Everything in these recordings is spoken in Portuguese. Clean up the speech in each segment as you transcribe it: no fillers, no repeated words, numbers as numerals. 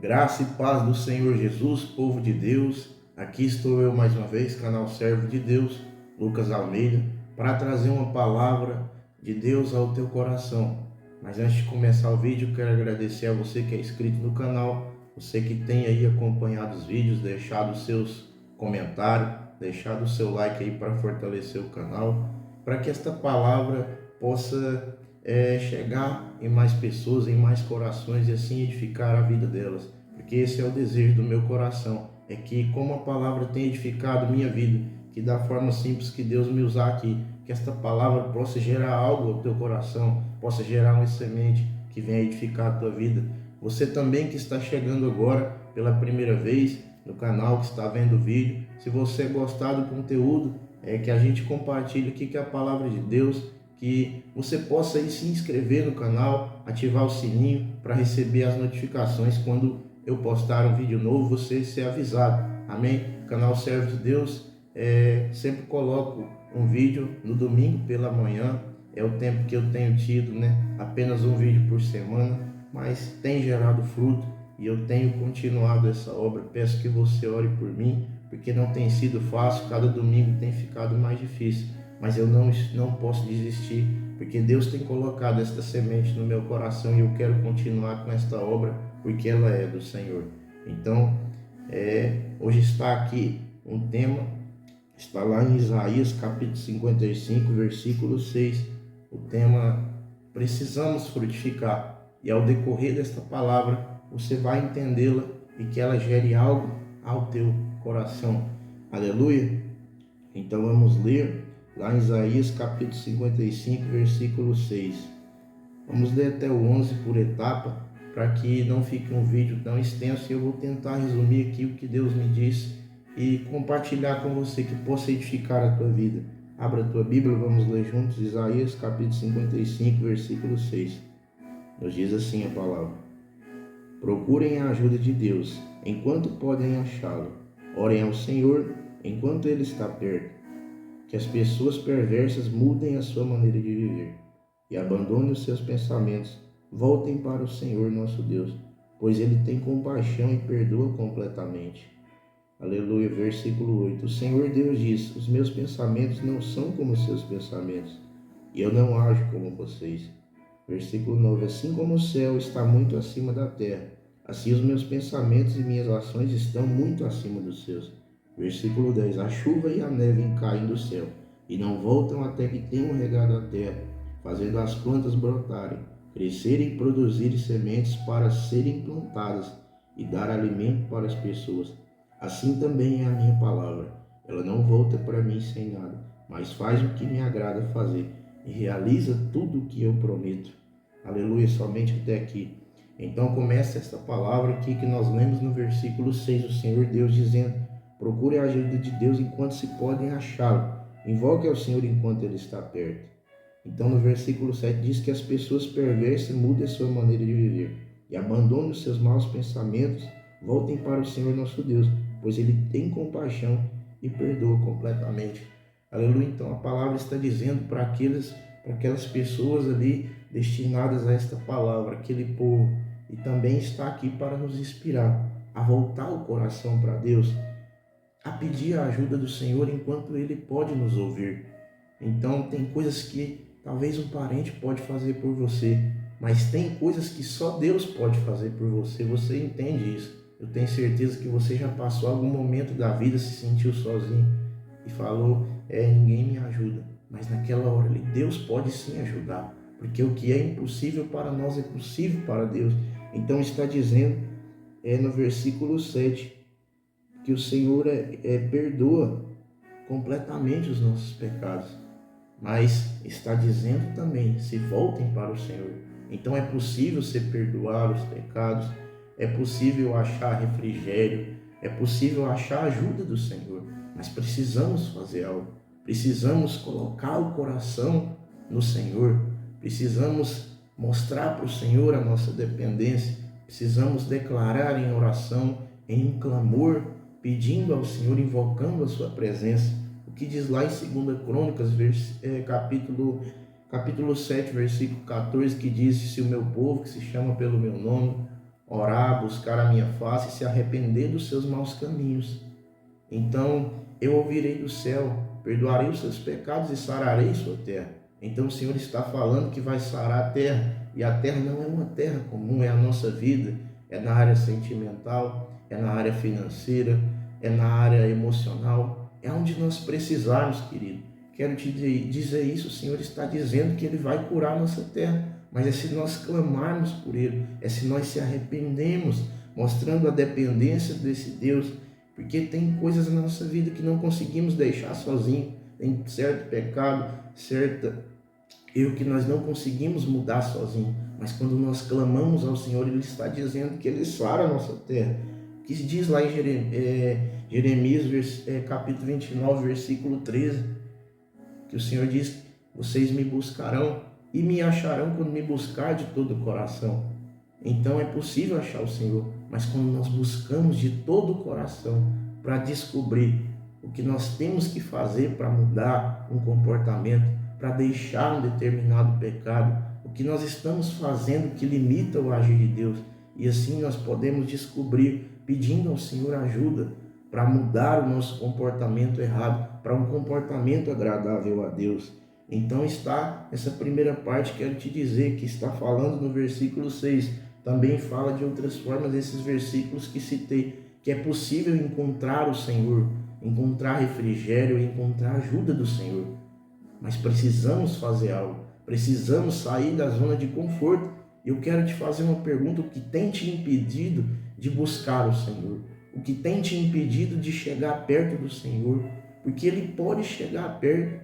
Graça e paz do Senhor Jesus, povo de Deus. Aqui estou eu mais uma vez, canal Servo de Deus, Lucas Almeida, para trazer uma palavra de Deus ao teu coração. Mas antes de começar o vídeo, quero agradecer a você que é inscrito no canal, você que tem aí acompanhado os vídeos, deixado os seus comentários, deixado o seu like aí para fortalecer o canal, para que esta palavra possa chegar em mais pessoas, em mais corações e assim edificar a vida delas, porque esse é o desejo do meu coração, é que como a palavra tem edificado minha vida, que da forma simples que Deus me usar aqui, que esta palavra possa gerar algo ao teu coração, possa gerar uma semente que venha edificar a tua vida. Você também que está chegando agora pela primeira vez no canal, que está vendo o vídeo, se você gostar do conteúdo, que a gente compartilhe aqui que é a palavra de Deus, que você possa aí se inscrever no canal, ativar o sininho para receber as notificações quando eu postar um vídeo novo, você ser avisado. Amém? O canal Servo de Deus, sempre coloco um vídeo no domingo pela manhã, é o tempo que eu tenho tido, né? Apenas um vídeo por semana, mas tem gerado fruto e eu tenho continuado essa obra. Peço que você ore por mim, porque não tem sido fácil, cada domingo tem ficado mais difícil. Mas eu não posso desistir, porque Deus tem colocado esta semente no meu coração e eu quero continuar com esta obra, porque ela é do Senhor. Então, hoje está aqui um tema, está lá em Isaías capítulo 55, versículo 6. O tema, precisamos frutificar. E ao decorrer desta palavra, você vai entendê-la e que ela gere algo ao teu coração. Aleluia! Então vamos ler lá em Isaías capítulo 55, versículo 6. Vamos ler até o 11 por etapa, para que não fique um vídeo tão extenso, e eu vou tentar resumir aqui o que Deus me disse e compartilhar com você, que possa edificar a tua vida. Abra a tua Bíblia, vamos ler juntos Isaías capítulo 55, versículo 6. Nos diz assim a palavra: procurem a ajuda de Deus, enquanto podem achá-lo. Orem ao Senhor, enquanto Ele está perto. Que as pessoas perversas mudem a sua maneira de viver e abandonem os seus pensamentos, voltem para o Senhor nosso Deus, pois Ele tem compaixão e perdoa completamente. Aleluia, versículo 8. O Senhor Deus diz: os meus pensamentos não são como os seus pensamentos, e eu não ajo como vocês. Versículo 9. Assim como o céu está muito acima da terra, assim os meus pensamentos e minhas ações estão muito acima dos seus. Versículo 10. A chuva e a neve caem do céu, e não voltam até que tenham regado a terra, fazendo as plantas brotarem, crescerem e produzirem sementes para serem plantadas e dar alimento para as pessoas. Assim também é a minha palavra. Ela não volta para mim sem nada, mas faz o que me agrada fazer e realiza tudo o que eu prometo. Aleluia, somente até aqui. Então começa esta palavra aqui que nós lemos no versículo 6, o Senhor Deus dizendo: procure a ajuda de Deus enquanto se podem achá-lo. Invoque ao Senhor enquanto Ele está perto. Então no versículo 7 diz que as pessoas perversas mudem a sua maneira de viver e abandonem os seus maus pensamentos, voltem para o Senhor nosso Deus, pois Ele tem compaixão e perdoa completamente. Aleluia. Então a palavra está dizendo para aquelas pessoas ali destinadas a esta palavra, aquele povo, e também está aqui para nos inspirar a voltar o coração para Deus, a pedir a ajuda do Senhor enquanto Ele pode nos ouvir. Então tem coisas que talvez um parente pode fazer por você, mas tem coisas que só Deus pode fazer por você. Você entende isso? Eu tenho certeza que você já passou algum momento da vida, se sentiu sozinho e falou: ninguém me ajuda. Mas naquela hora ali, Deus pode sim ajudar, porque o que é impossível para nós é possível para Deus. Então está dizendo no versículo 7 que o Senhor perdoa completamente os nossos pecados, mas está dizendo também: se voltem para o Senhor. Então é possível se perdoar os pecados, é possível achar refrigério, é possível achar a ajuda do Senhor, mas precisamos fazer algo, precisamos colocar o coração no Senhor, precisamos mostrar para o Senhor a nossa dependência, precisamos declarar em oração, em um clamor, pedindo ao Senhor, invocando a sua presença. O que diz lá em 2 Crônicas, capítulo 7, versículo 14, que diz: se o meu povo, que se chama pelo meu nome, orar, buscar a minha face e se arrepender dos seus maus caminhos. Então eu ouvirei do céu, perdoarei os seus pecados e sararei sua terra. Então o Senhor está falando que vai sarar a terra, e a terra não é uma terra comum, é a nossa vida, é na área sentimental, é na área financeira, é na área emocional, é onde nós precisarmos, querido. Quero te dizer isso, o Senhor está dizendo que Ele vai curar a nossa terra, mas é se nós clamarmos por Ele, é se nós se arrependemos, mostrando a dependência desse Deus, porque tem coisas na nossa vida que não conseguimos deixar sozinho, tem certo pecado, certa erro que nós não conseguimos mudar sozinho, mas quando nós clamamos ao Senhor, Ele está dizendo que Ele sara a nossa terra, que se diz lá em Jeremias capítulo 29, versículo 13, que o Senhor diz: vocês me buscarão e me acharão quando me buscar de todo o coração. Então é possível achar o Senhor, mas quando nós buscamos de todo o coração para descobrir o que nós temos que fazer para mudar um comportamento, para deixar um determinado pecado, o que nós estamos fazendo que limita o agir de Deus, e assim nós podemos descobrir, pedindo ao Senhor ajuda para mudar o nosso comportamento errado, para um comportamento agradável a Deus. Então está essa primeira parte, quero te dizer, que está falando no versículo 6, também fala de outras formas esses versículos que citei, que é possível encontrar o Senhor, encontrar refrigério, encontrar ajuda do Senhor. Mas precisamos fazer algo, precisamos sair da zona de conforto. Eu quero te fazer uma pergunta: o que tem te impedido de buscar o Senhor? O que tem te impedido de chegar perto do Senhor? Porque Ele pode chegar perto.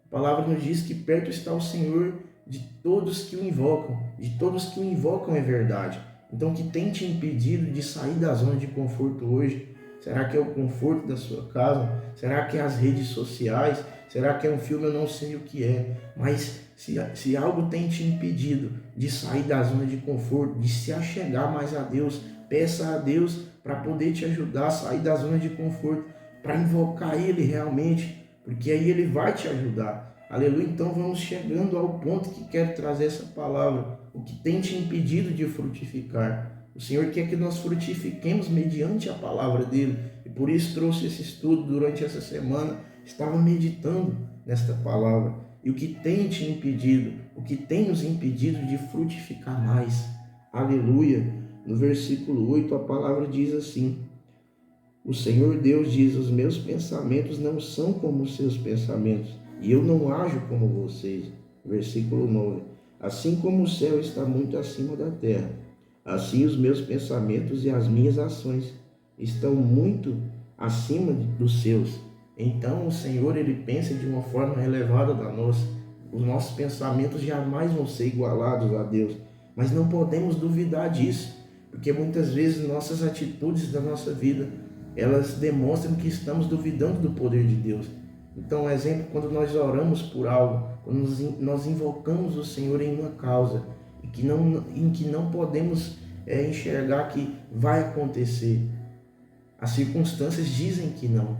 A palavra nos diz que perto está o Senhor de todos que o invocam. De todos que o invocam é verdade. Então o que tem te impedido de sair da zona de conforto hoje? Será que é o conforto da sua casa? Será que é as redes sociais? Será que é um filme? Eu não sei o que é. Mas se algo tem te impedido de sair da zona de conforto, de se achegar mais a Deus, peça a Deus para poder te ajudar a sair da zona de conforto, para invocar Ele realmente, porque aí Ele vai te ajudar. Aleluia. Então vamos chegando ao ponto que quero trazer essa palavra. O que tem te impedido de frutificar? O Senhor quer que nós frutifiquemos mediante a palavra dEle. E por isso trouxe esse estudo durante essa semana. Estava meditando nesta palavra. E o que tem te impedido? O que tem nos impedido de frutificar mais? Aleluia. No versículo 8 a palavra diz assim: o Senhor Deus diz: os meus pensamentos não são como os seus pensamentos, e eu não ajo como vocês. Versículo 9: assim como o céu está muito acima da terra, assim os meus pensamentos e as minhas ações estão muito acima dos seus. Então o Senhor, Ele pensa de uma forma elevada da nossa. Os nossos pensamentos jamais vão ser igualados a Deus, mas não podemos duvidar disso, porque muitas vezes nossas atitudes da nossa vida, elas demonstram que estamos duvidando do poder de Deus. Então, um exemplo, quando nós oramos por algo, quando nós invocamos o Senhor em uma causa, em que não podemos enxergar que vai acontecer. As circunstâncias dizem que não.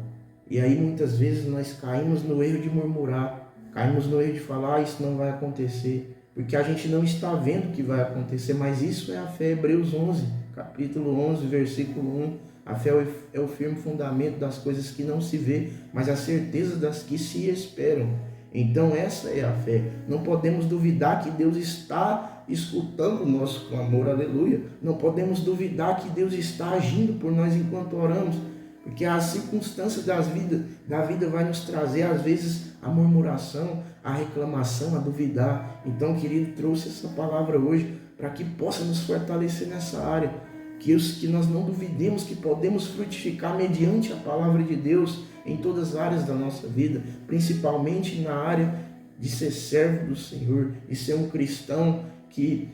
E aí muitas vezes nós caímos no erro de murmurar, caímos no erro de falar: isso não vai acontecer, porque a gente não está vendo o que vai acontecer. Mas isso é a fé. Hebreus 11, capítulo 11, versículo 1. A fé é o firme fundamento das coisas que não se vê, mas a certeza das que se esperam. Então essa é a fé. Não podemos duvidar que Deus está escutando o nosso clamor, aleluia. Não podemos duvidar que Deus está agindo por nós enquanto oramos, porque as circunstâncias da vida vai nos trazer às vezes a murmuração, a reclamação, a duvidar. Então, querido, trouxe essa palavra hoje para que possa nos fortalecer nessa área, que nós não duvidemos que podemos frutificar mediante a palavra de Deus em todas as áreas da nossa vida, principalmente na área de ser servo do Senhor, de ser um cristão que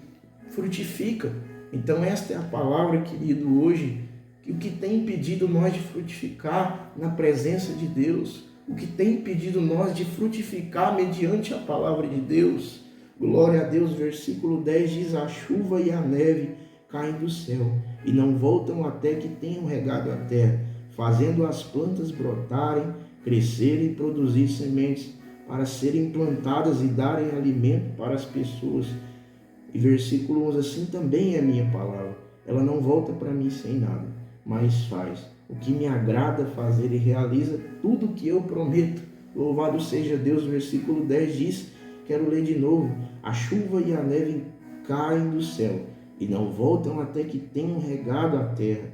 frutifica. Então esta é a palavra, querido, hoje, o que tem impedido nós de frutificar na presença de Deus, o que tem impedido nós de frutificar mediante a palavra de Deus. Glória a Deus. Versículo 10 diz: a chuva e a neve caem do céu e não voltam até que tenham regado a terra, fazendo as plantas brotarem, crescerem e produzir sementes, para serem plantadas e darem alimento para as pessoas. E versículo 11: assim também é a minha palavra. ela não volta para mim sem nada, mas faz o que me agrada fazer e realiza tudo o que eu prometo. Louvado seja Deus. Versículo 10 diz, quero ler de novo: a chuva e a neve caem do céu e não voltam até que tenham regado a terra,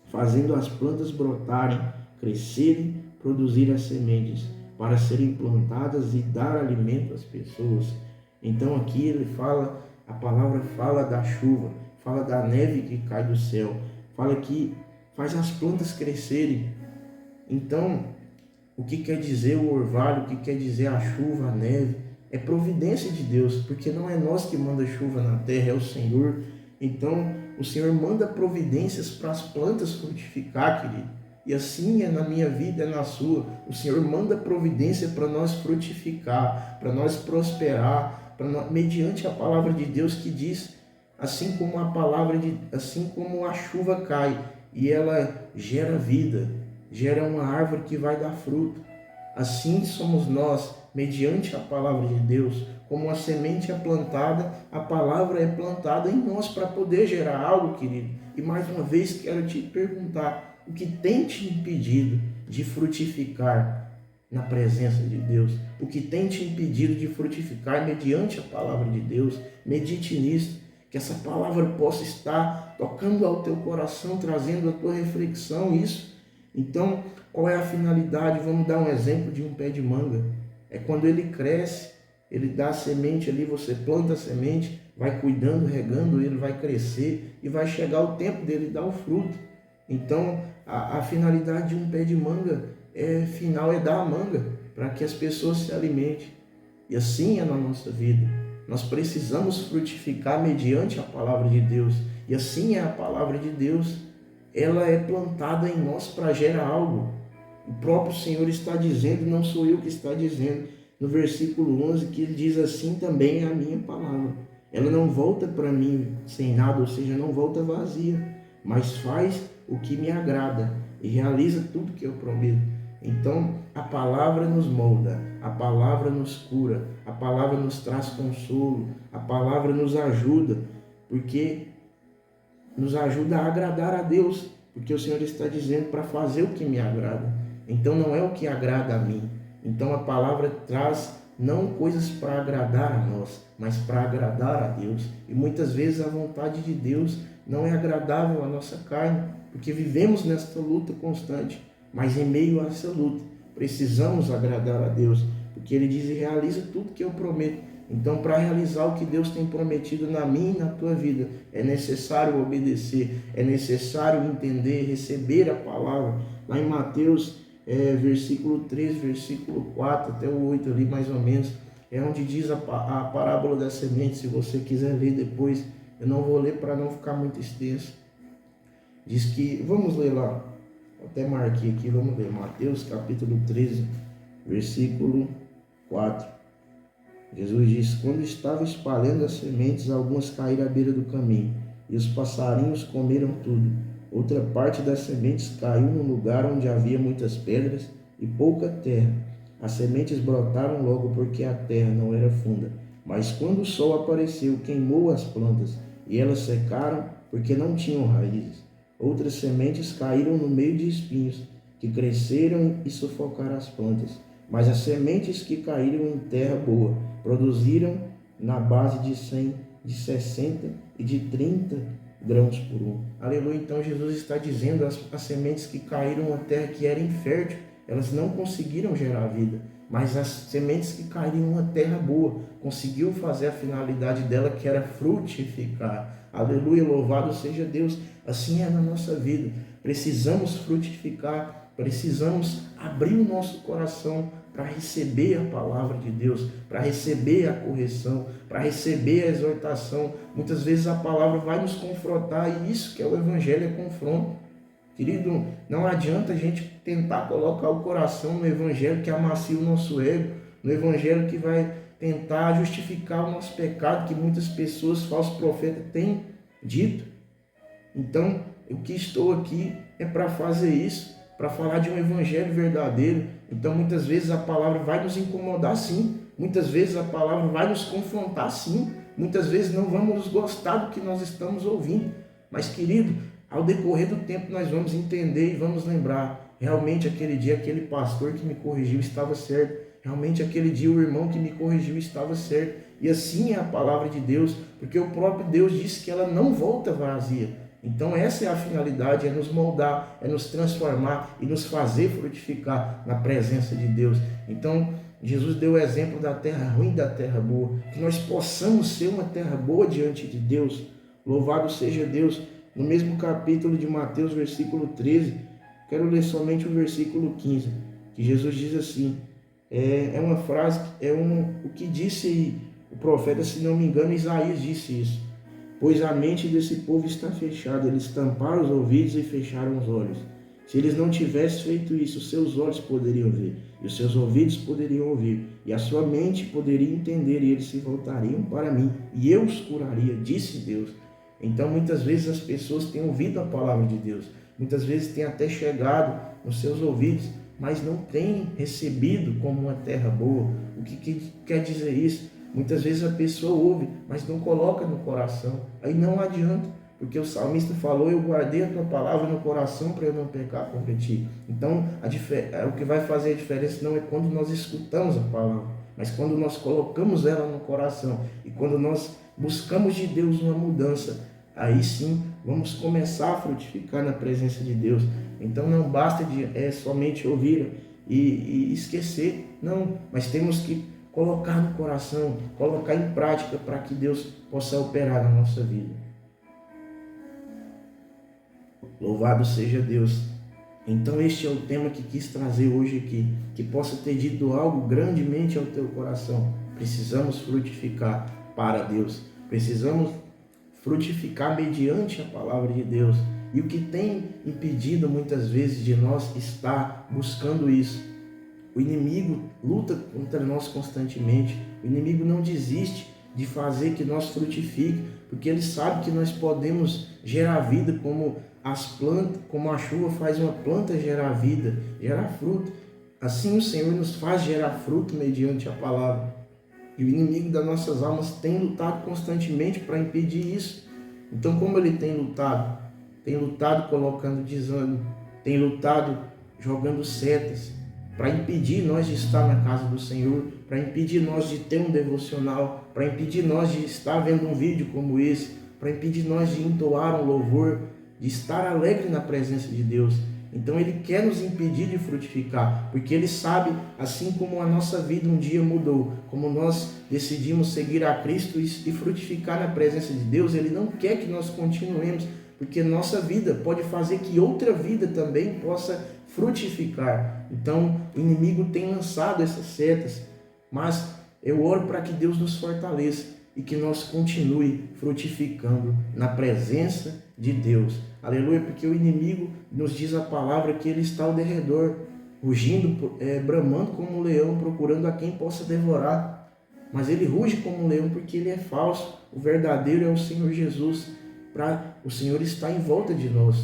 fazendo as plantas brotarem, crescerem, produzir as sementes, para serem plantadas e dar alimento às pessoas. Então aqui ele fala, a palavra fala da chuva, fala da neve que cai do céu, fala que faz as plantas crescerem. Então, o que quer dizer o orvalho, o que quer dizer a chuva, a neve? É providência de Deus, porque não é nós que manda chuva na terra, é o Senhor. Então, o Senhor manda providências para as plantas frutificar, querido. E assim é na minha vida, é na sua. O Senhor manda providência para nós frutificar, para nós prosperar, mediante a palavra de Deus que diz, assim como a chuva cai e ela gera vida, gera uma árvore que vai dar fruto. Assim somos nós, mediante a palavra de Deus. Como a semente é plantada, a palavra é plantada em nós para poder gerar algo, querido. E mais uma vez quero te perguntar, o que tem te impedido de frutificar na presença de Deus? O que tem te impedido de frutificar mediante a palavra de Deus? Medite nisso, que essa palavra possa estar tocando ao teu coração, trazendo a tua reflexão, isso. Então, qual é a finalidade? Vamos dar um exemplo de um pé de manga. É quando ele cresce, ele dá a semente ali, você planta a semente, vai cuidando, regando, ele vai crescer e vai chegar o tempo dele dar o fruto. Então, a finalidade de um pé de manga é dar a manga, para que as pessoas se alimentem. E assim é na nossa vida. Nós precisamos frutificar mediante a palavra de Deus. E assim é a palavra de Deus. Ela é plantada em nós para gerar algo. O próprio Senhor está dizendo, não sou eu que está dizendo, no versículo 11, que ele diz assim também é a minha palavra. Ela não volta para mim sem nada, ou seja, não volta vazia, mas faz o que me agrada e realiza tudo que eu prometo. Então, a palavra nos molda, a palavra nos cura, a palavra nos traz consolo, a palavra nos ajuda, porque nos ajuda a agradar a Deus, porque o Senhor está dizendo para fazer o que me agrada. Então não é o que agrada a mim. Então a palavra traz não coisas para agradar a nós, mas para agradar a Deus. E muitas vezes a vontade de Deus não é agradável à nossa carne, porque vivemos nesta luta constante. Mas em meio a essa luta, precisamos agradar a Deus, porque Ele diz e realiza tudo que eu prometo. Então, para realizar o que Deus tem prometido na minha e na tua vida, é necessário obedecer, é necessário entender, receber a palavra. Lá em Mateus, versículo 3, versículo 4 até o 8 ali mais ou menos, é onde diz a parábola da semente. Se você quiser ler depois, eu não vou ler para não ficar muito extenso. Diz que, vamos ler lá, até marquei aqui, vamos ler, Mateus capítulo 13, versículo 4. Jesus diz, quando estava espalhando as sementes, algumas caíram à beira do caminho, e os passarinhos comeram tudo. Outra parte das sementes caiu num lugar onde havia muitas pedras e pouca terra. As sementes brotaram logo porque a terra não era funda. Mas quando o sol apareceu, queimou as plantas, e elas secaram porque não tinham raízes. Outras sementes caíram no meio de espinhos, que cresceram e sufocaram as plantas. Mas as sementes que caíram em terra boa produziram na base de 100, de 60 e de 30 grãos por um. Aleluia. Então Jesus está dizendo, as sementes que caíram em uma terra que era infértil, elas não conseguiram gerar vida. Mas as sementes que caíram em uma terra boa, conseguiu fazer a finalidade dela, que era frutificar. Aleluia, louvado seja Deus. Assim é na nossa vida. Precisamos frutificar, precisamos abrir o nosso coração para receber a palavra de Deus, para receber a correção, para receber a exortação. Muitas vezes a palavra vai nos confrontar, e isso que é o Evangelho, é confronto. Querido, não adianta a gente tentar colocar o coração no Evangelho que amacia o nosso ego, no Evangelho que vai tentar justificar o nosso pecado, que muitas pessoas, falsos profetas, têm dito. Então, o que estou aqui é para fazer isso, para falar de um Evangelho verdadeiro. Então, muitas vezes a palavra vai nos incomodar, sim. Muitas vezes a palavra vai nos confrontar, sim. Muitas vezes não vamos gostar do que nós estamos ouvindo. Mas, querido, ao decorrer do tempo nós vamos entender e vamos lembrar, realmente aquele dia aquele pastor que me corrigiu estava certo, realmente aquele dia o irmão que me corrigiu estava certo. E assim é a palavra de Deus, porque o próprio Deus disse que ela não volta vazia. Então essa é a finalidade, é nos moldar, é nos transformar e nos fazer frutificar na presença de Deus. Então Jesus deu o exemplo da terra ruim e da terra boa, que nós possamos ser uma terra boa diante de Deus. Louvado seja Deus. No mesmo capítulo de Mateus, versículo 13, quero ler somente o versículo 15, que Jesus diz assim, é uma frase, o que disse o profeta, se não me engano, Isaías disse isso. Pois a mente desse povo está fechada, eles tamparam os ouvidos e fecharam os olhos. Se eles não tivessem feito isso, seus olhos poderiam ver, e os seus ouvidos poderiam ouvir, e a sua mente poderia entender, e eles se voltariam para mim, e eu os curaria, disse Deus. Então, muitas vezes as pessoas têm ouvido a palavra de Deus, muitas vezes têm até chegado nos seus ouvidos, mas não têm recebido como uma terra boa. O que quer dizer isso? Muitas vezes a pessoa ouve, mas não coloca no coração. Aí não adianta, porque o salmista falou, eu guardei a tua palavra no coração para eu não pecar contra ti. Então, o que vai fazer a diferença não é quando nós escutamos a palavra, mas quando nós colocamos ela no coração e quando nós buscamos de Deus uma mudança, aí sim vamos começar a frutificar na presença de Deus. Então não basta somente ouvir e esquecer, não, mas temos que colocar no coração, colocar em prática para que Deus possa operar na nossa vida. Louvado seja Deus. Então este é o tema que quis trazer hoje aqui, que possa ter dito algo grandemente ao teu coração. Precisamos frutificar para Deus, precisamos frutificar mediante a palavra de Deus. E o que tem impedido muitas vezes de nós estar buscando isso? O inimigo luta contra nós constantemente. O inimigo não desiste de fazer que nós frutifique, porque ele sabe que nós podemos gerar vida como as plantas, como a chuva faz uma planta gerar vida, gerar fruto. Assim o Senhor nos faz gerar fruto mediante a palavra. E o inimigo das nossas almas tem lutado constantemente para impedir isso. Então, como ele tem lutado? Tem lutado colocando desânimo, tem lutado jogando setas, para impedir nós de estar na casa do Senhor, para impedir nós de ter um devocional, para impedir nós de estar vendo um vídeo como esse, para impedir nós de entoar um louvor, de estar alegre na presença de Deus. Então ele quer nos impedir de frutificar, porque ele sabe, assim como a nossa vida um dia mudou, como nós decidimos seguir a Cristo e frutificar na presença de Deus, ele não quer que nós continuemos, porque nossa vida pode fazer que outra vida também possa frutificar. Então o inimigo tem lançado essas setas, mas eu oro para que Deus nos fortaleça e que nós continue frutificando na presença de Deus. Aleluia, porque o inimigo nos diz a palavra que ele está ao derredor, rugindo, bramando como um leão, procurando a quem possa devorar. Mas ele ruge como um leão porque ele é falso. O verdadeiro é o Senhor Jesus. O Senhor está em volta de nós.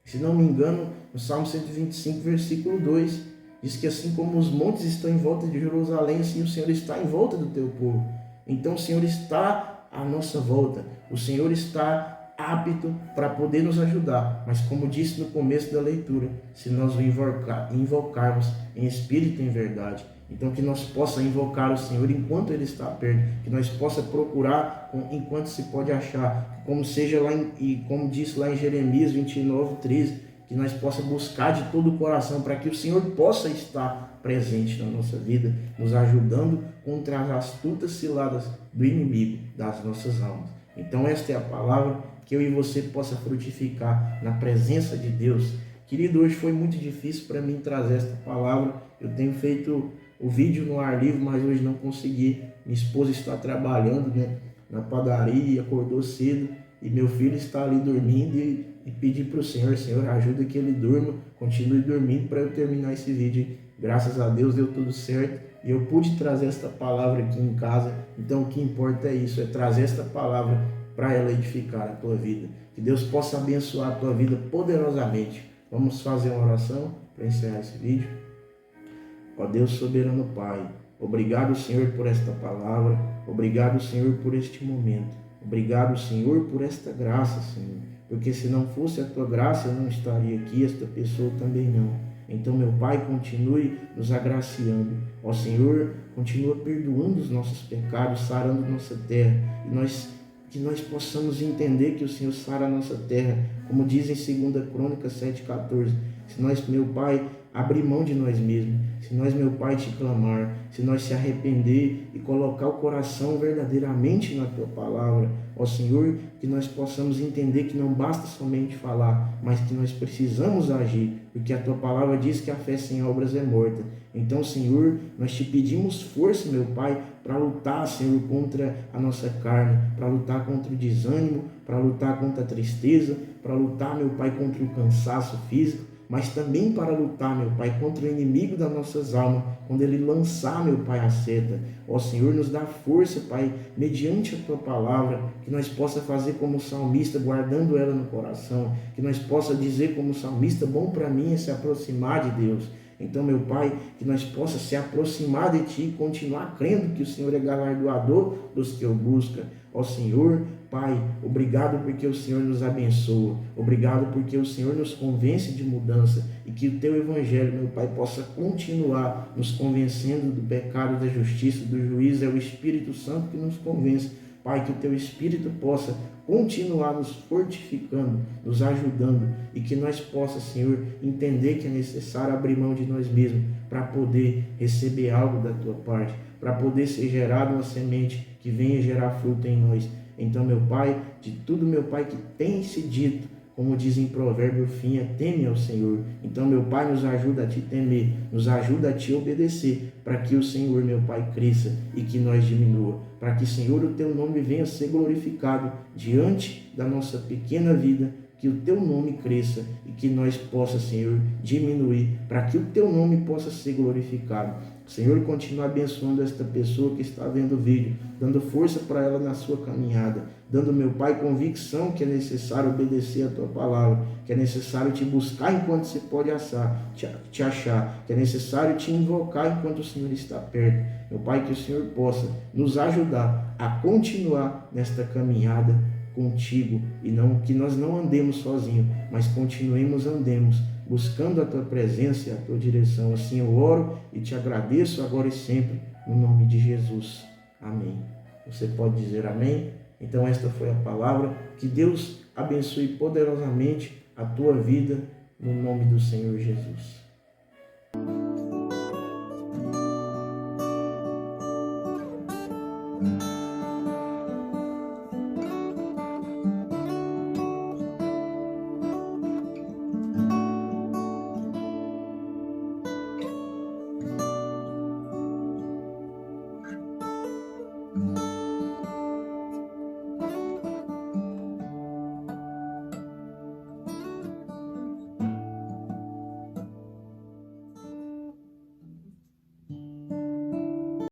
Se não me engano, no Salmo 125, versículo 2, diz que assim como os montes estão em volta de Jerusalém, assim o Senhor está em volta do teu povo. Então o Senhor está à nossa volta. O Senhor está apto para poder nos ajudar, mas como disse no começo da leitura, se nós o invocarmos em espírito e em verdade, então que nós possa invocar o Senhor enquanto Ele está perto, que nós possa procurar enquanto se pode achar, como seja lá e como disse lá em Jeremias 29:13, que nós possa buscar de todo o coração para que o Senhor possa estar presente na nossa vida, nos ajudando contra as astutas ciladas do inimigo das nossas almas. Então esta é a palavra, que eu e você possa frutificar na presença de Deus. Querido, hoje foi muito difícil para mim trazer esta palavra. Eu tenho feito o vídeo no ar livre, mas hoje não consegui. Minha esposa está trabalhando, na padaria, acordou cedo, e meu filho está ali dormindo, e pedi para o Senhor, ajuda que ele durma, continue dormindo para eu terminar esse vídeo. Graças a Deus deu tudo certo e eu pude trazer esta palavra aqui em casa. Então o que importa é isso, é trazer esta palavra para ela edificar a tua vida. Que Deus possa abençoar a tua vida poderosamente. Vamos fazer uma oração para encerrar esse vídeo. Ó Deus soberano Pai, obrigado, Senhor, por esta palavra. Obrigado, Senhor, por este momento. Obrigado, Senhor, por esta graça, Senhor. Porque se não fosse a tua graça, eu não estaria aqui, esta pessoa também não. Então, meu Pai, continue nos agraciando. Ó Senhor, continua perdoando os nossos pecados, sarando nossa terra. E que nós possamos entender que o Senhor sara a nossa terra, como diz em 2 Crônicas 7,14. Se nós, meu Pai, abrir mão de nós mesmos, se nós, meu Pai, te clamar, se nós se arrepender e colocar o coração verdadeiramente na tua palavra, ó Senhor, que nós possamos entender que não basta somente falar, mas que nós precisamos agir, porque a tua palavra diz que a fé sem obras é morta. Então, Senhor, nós te pedimos força, meu Pai, para lutar, Senhor, contra a nossa carne, para lutar contra o desânimo, para lutar contra a tristeza, para lutar, meu Pai, contra o cansaço físico, mas também para lutar, meu Pai, contra o inimigo das nossas almas, quando ele lançar, meu Pai, a seta. Ó Senhor, nos dá força, Pai, mediante a tua palavra, que nós possa fazer como o salmista, guardando ela no coração, que nós possa dizer como o salmista, bom para mim é se aproximar de Deus. Então, meu Pai, que nós possamos se aproximar de Ti e continuar crendo que o Senhor é galardoador dos que o buscam. Ó Senhor, Pai, obrigado porque o Senhor nos abençoa. Obrigado porque o Senhor nos convence de mudança e que o Teu Evangelho, meu Pai, possa continuar nos convencendo do pecado, da justiça, do juízo. É o Espírito Santo que nos convence. Pai, que o Teu Espírito possa continuar nos fortificando, nos ajudando e que nós possamos, Senhor, entender que é necessário abrir mão de nós mesmos para poder receber algo da Tua parte, para poder ser gerada uma semente que venha gerar fruto em nós. Então, meu Pai, de tudo, meu Pai, que tem se dito, como diz em Provérbio, o fim é teme ao Senhor. Então, meu Pai, nos ajuda a Te temer, nos ajuda a Te obedecer, para que o Senhor, meu Pai, cresça e que nós diminua, para que, Senhor, o Teu nome venha a ser glorificado diante da nossa pequena vida, que o Teu nome cresça e que nós possa, Senhor, diminuir, para que o Teu nome possa ser glorificado. Senhor, continua abençoando esta pessoa que está vendo o vídeo, dando força para ela na sua caminhada, dando, meu Pai, convicção que é necessário obedecer a Tua palavra, que é necessário Te buscar enquanto você pode te achar, que é necessário Te invocar enquanto o Senhor está perto. Meu Pai, que o Senhor possa nos ajudar a continuar nesta caminhada contigo e não que nós não andemos sozinhos, mas continuemos andemos buscando a Tua presença e a Tua direção. Assim eu oro e Te agradeço agora e sempre, no nome de Jesus. Amém. Você pode dizer amém? Então esta foi a palavra. Que Deus abençoe poderosamente a tua vida, no nome do Senhor Jesus.